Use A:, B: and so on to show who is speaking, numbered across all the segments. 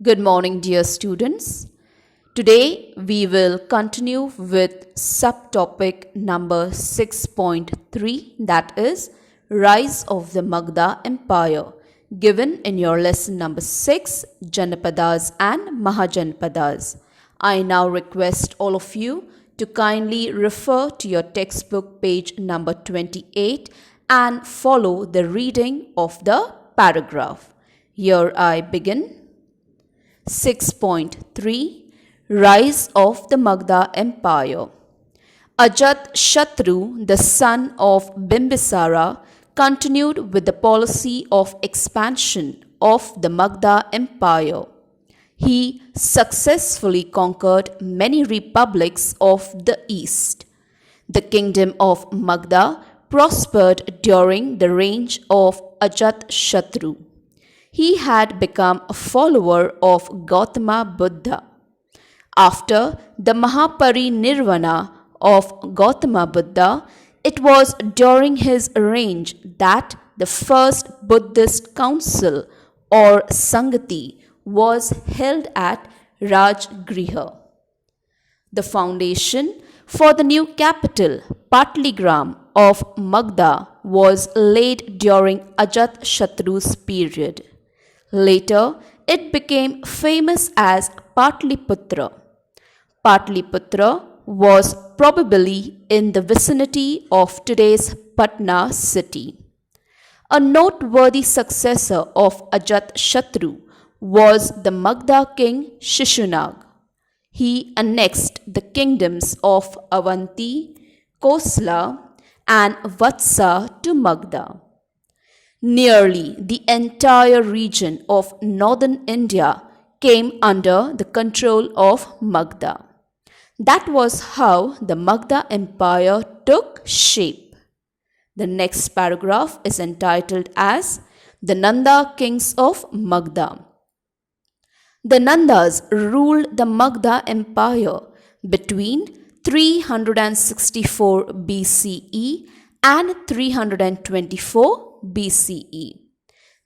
A: Good morning, dear students. Today we will continue with subtopic number 6.3, that is Rise of the Magda Empire, given in your lesson number 6, Janapadas and Mahajanapadas. I now request all of you to kindly refer to your textbook page number 28 and follow the reading of the paragraph. Here I begin. 6.3 Rise of the Magda Empire. Ajatashatru, the son of Bimbisara, continued with the policy of expansion of the Magda Empire. He successfully conquered many republics of the east. The kingdom of Magda prospered during the reign of Ajatashatru. He had become a follower of Gautama Buddha. After the Mahapari Nirvana of Gautama Buddha, it was during his reign that the first Buddhist council or Sangati was held at Rajgriha. The foundation for the new capital, Patligram of Magda, was laid during Ajatashatru's period. Later, it became famous as Patliputra. Patliputra was probably in the vicinity of today's Patna city. A noteworthy successor of Ajatashatru was the Magda king Shishunag. He annexed the kingdoms of Avanti, Kosla, and Vatsa to Magda. Nearly the entire region of northern India came under the control of Magda. That was how the Magda Empire took shape. The next paragraph is entitled as The Nanda Kings of Magda. The Nandas ruled the Magda Empire between 364 BCE and 324 BCE.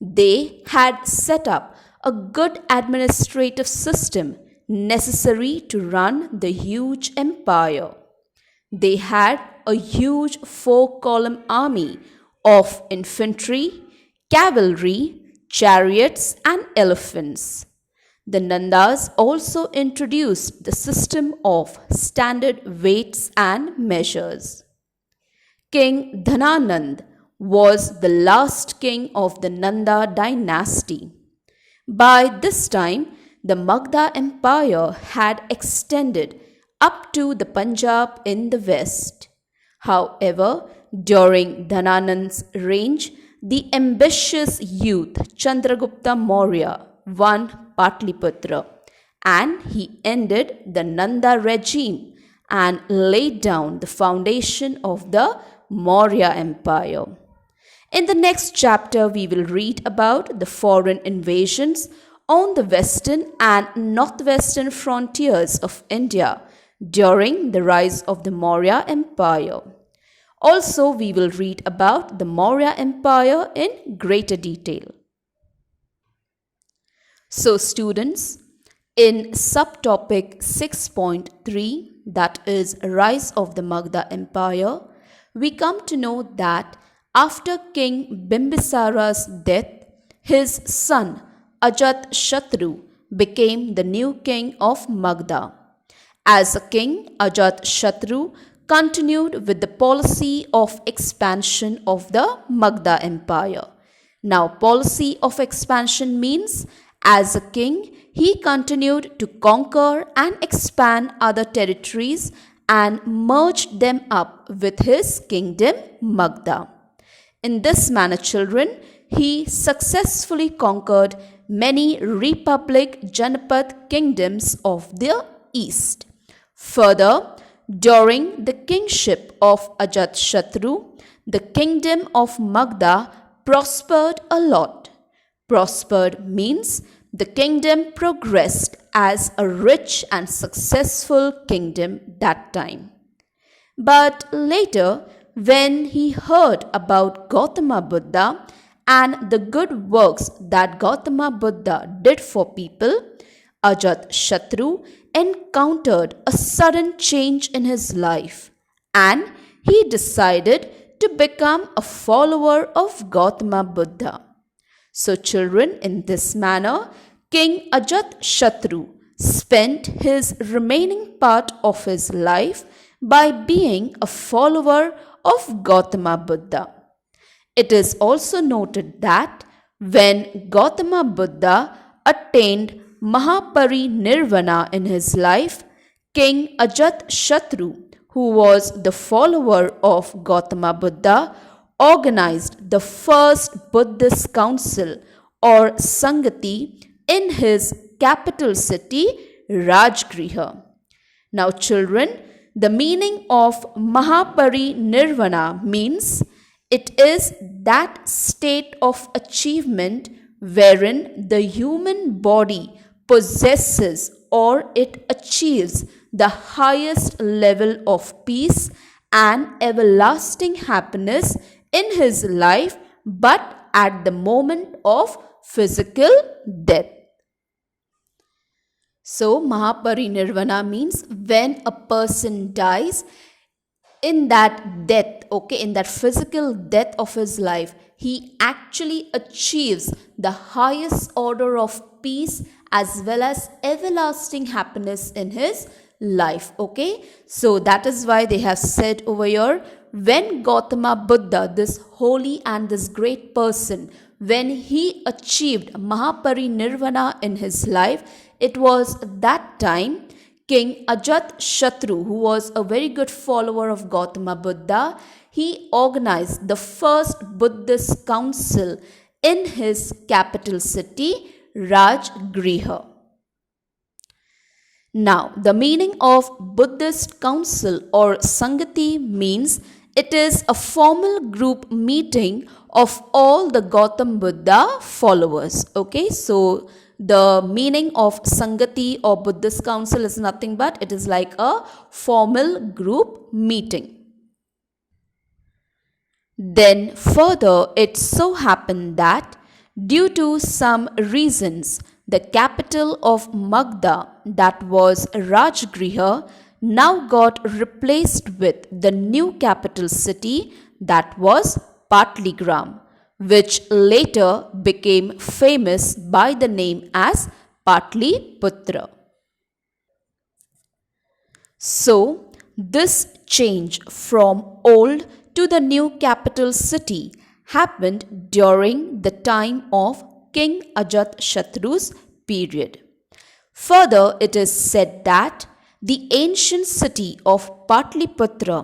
A: They had set up a good administrative system necessary to run the huge empire. They had a huge 4-column army of infantry, cavalry, chariots, and elephants. The Nandas also introduced the system of standard weights and measures. King Dhananand was the last king of the Nanda dynasty. By this time, the Magda Empire had extended up to the Punjab in the west. However, during Dhananand's reign, the ambitious youth Chandragupta Maurya won Patliputra, and he ended the Nanda regime and laid down the foundation of the Maurya Empire. In the next chapter, we will read about the foreign invasions on the western and northwestern frontiers of India during the rise of the Maurya Empire. Also, we will read about the Maurya Empire in greater detail. So, students, in subtopic 6.3, that is Rise of the Magda Empire, we come to know that after King Bimbisara's death, his son Ajatashatru became the new king of Magda. As a king, Ajatashatru continued with the policy of expansion of the Magda Empire. Now, policy of expansion means as a king, he continued to conquer and expand other territories and merged them up with his kingdom Magda. In this manner, children, he successfully conquered many republic Janapad kingdoms of the east. Further, during the kingship of Ajatashatru, the kingdom of Magda prospered a lot. Prospered means the kingdom progressed as a rich and successful kingdom that time. But later, when he heard about Gautama Buddha and the good works that Gautama Buddha did for people, Ajatashatru encountered a sudden change in his life and he decided to become a follower of Gautama Buddha. So, children, in this manner, King Ajatashatru spent his remaining part of his life by being a follower of Gautama Buddha. It is also noted that when Gautama Buddha attained Mahapari Nirvana in his life, King Ajatashatru, who was the follower of Gautama Buddha, organized the first Buddhist council or Sangati in his capital city, Rajgriha. Now, children, the meaning of Mahapari Nirvana means it is that state of achievement wherein the human body possesses or it achieves the highest level of peace and everlasting happiness in his life, but at the moment of physical death. So, Mahaparinirvana means when a person dies, in that death, in that physical death of his life, he actually achieves the highest order of peace as well as everlasting happiness in his life. So that is why they have said over here, when Gautama Buddha, this holy and this great person, when he achieved Mahaparinirvana in his life, it was that time King Ajatashatru, who was a very good follower of Gautama Buddha, he organized the first Buddhist council in his capital city, Rajgriha. Now, the meaning of Buddhist council or Sangati means it is a formal group meeting of all the Gautama Buddha followers. So the meaning of Sangati or Buddhist council is nothing but it is like a formal group meeting. Then further, it so happened that due to some reasons, the capital of Magda, that was Rajgriha, now got replaced with the new capital city, that was Patligram, which later became famous by the name as Patliputra. So, this change from old to the new capital city happened during the time of King Ajatashatru's period. Further, it is said that the ancient city of Patliputra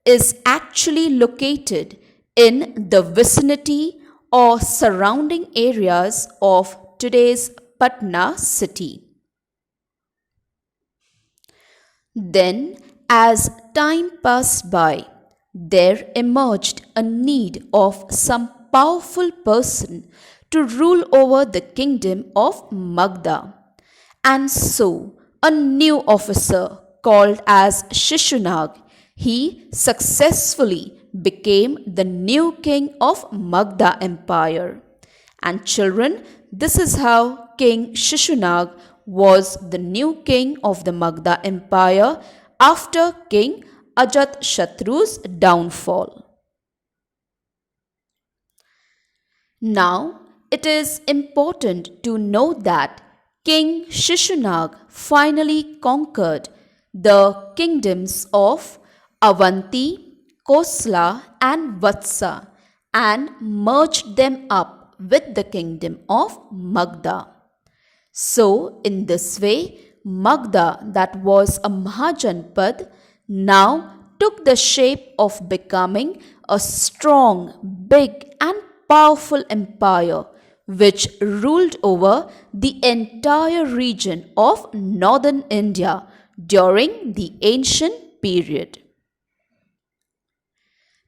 A: is actually located in the vicinity or surrounding areas of today's Patna city. Then, as time passed by, there emerged a need of some powerful person to rule over the kingdom of Magda. And so, a new officer called as Shishunag, he successfully became the new king of Magda Empire. And children, this is how King Shishunag was the new king of the Magda Empire after King Ajatashatru's downfall. Now, it is important to know that King Shishunag finally conquered the kingdoms of Avanti, Kosla and Vatsa and merged them up with the kingdom of Magda. So, in this way, Magda, that was a Mahajanapad, now took the shape of becoming a strong, big and powerful empire which ruled over the entire region of northern India during the ancient period.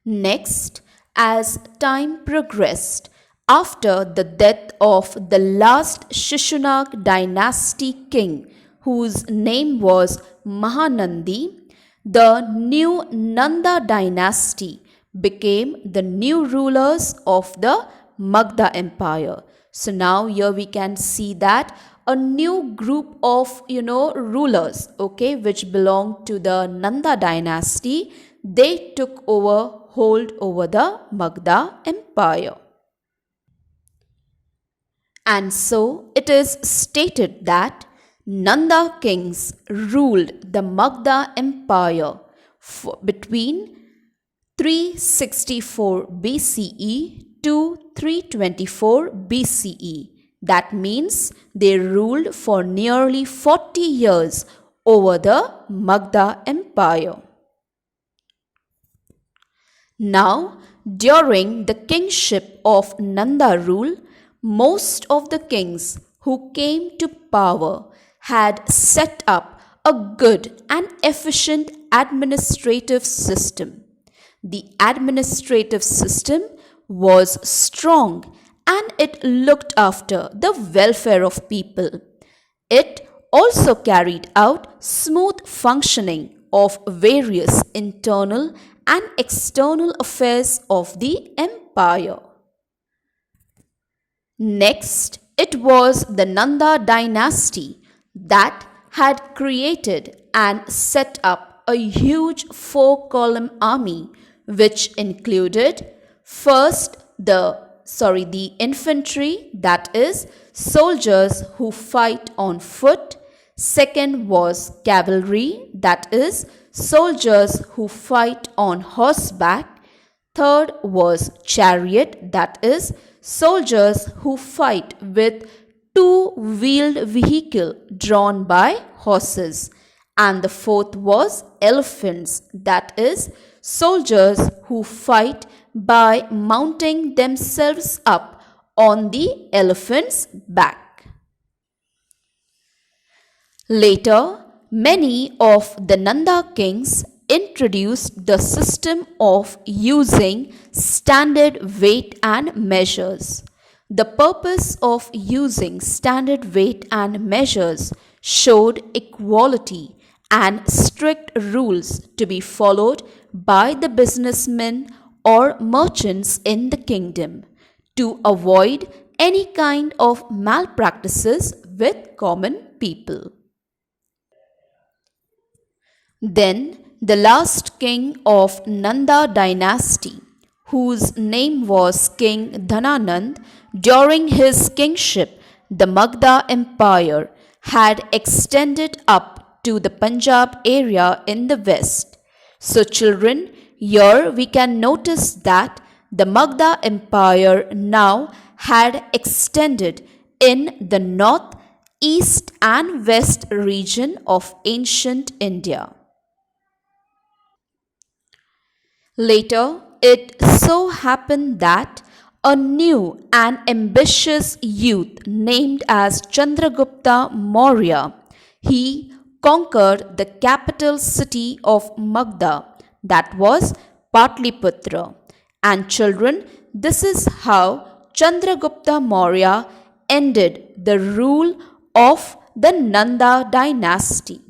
A: Next, as time progressed, after the death of the last Shishunag dynasty king, whose name was Mahanandi, the new Nanda dynasty became the new rulers of the Magda Empire. So now here we can see that a new group of rulers, okay, which belonged to the Nanda dynasty, they took hold over the Magda Empire. And so it is stated that Nanda kings ruled the Magda Empire between 364 BCE to 324 BCE. That means they ruled for nearly 40 years over the Magda Empire. Now, during the kingship of Nanda rule, most of the kings who came to power had set up a good and efficient administrative system. The administrative system was strong and it looked after the welfare of people. It also carried out smooth functioning of various internal and external affairs of the empire. Next, it was the Nanda dynasty that had created and set up a huge 4-column army which included first the infantry, that is soldiers who fight on foot. Second was cavalry, that is soldiers who fight on horseback. Third was chariot, that is soldiers who fight with two-wheeled vehicle drawn by horses. And the fourth was elephants, that is soldiers who fight by mounting themselves up on the elephant's back. Later, many of the Nanda kings introduced the system of using standard weight and measures. The purpose of using standard weight and measures showed equality and strict rules to be followed by the businessmen or merchants in the kingdom to avoid any kind of malpractices with common people. Then the last king of Nanda dynasty, whose name was King Dhananand, during his kingship, the Magda Empire had extended up to the Punjab area in the west. So children, here we can notice that the Magda Empire now had extended in the north, east and west region of ancient India. Later, it so happened that a new and ambitious youth named as Chandragupta Maurya, he conquered the capital city of Magda, that was Patliputra. And children, this is how Chandragupta Maurya ended the rule of the Nanda dynasty.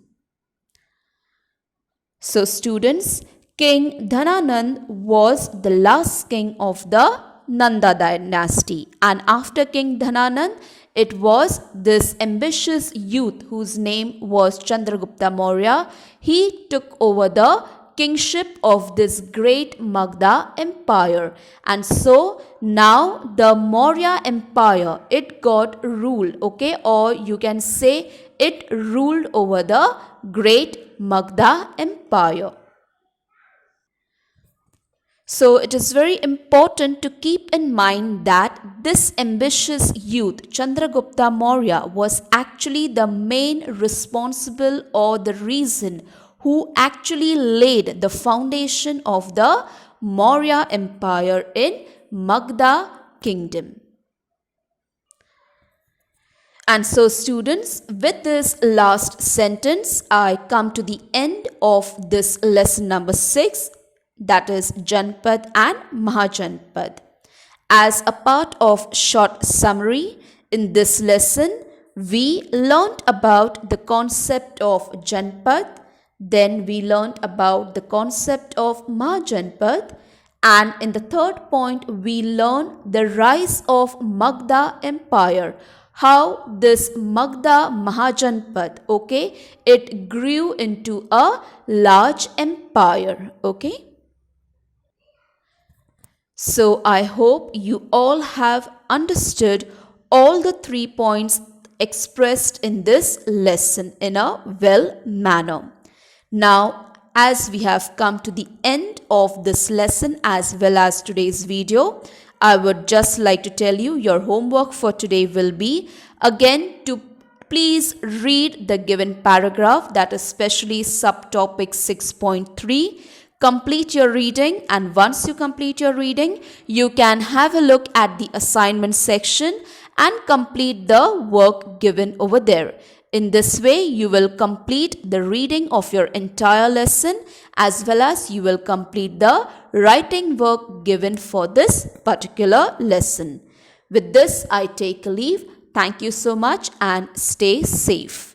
A: So students, King Dhananand was the last king of the Nanda dynasty, and after King Dhananand, it was this ambitious youth whose name was Chandragupta Maurya. He took over the kingship of this great Magda empire, and so now the Maurya empire, it got ruled, okay, or you can say it ruled over the great Magda empire. So it is very important to keep in mind that this ambitious youth, Chandragupta Maurya, was actually the main responsible or the reason who actually laid the foundation of the Maurya Empire in Magda Kingdom. And so students, with this last sentence, I come to the end of this lesson number 6. That is Janapad and Mahajanapad. As a part of short summary, in this lesson, we learnt about the concept of Janapad, then we learnt about the concept of Mahajanapad, And in the third point, we learn the rise of Magda Empire. How this Magda Mahajanpad, okay, it grew into a large empire, okay. So I hope you all have understood all the 3 points expressed in this lesson in a well manner. Now, as we have come to the end of this lesson as well as today's video, I would just like to tell you your homework for today will be again to please read the given paragraph, that is especially subtopic 6.3. Complete your reading, and once you complete your reading, you can have a look at the assignment section and complete the work given over there. In this way, you will complete the reading of your entire lesson as well as you will complete the writing work given for this particular lesson. With this, I take a leave. Thank you so much and stay safe.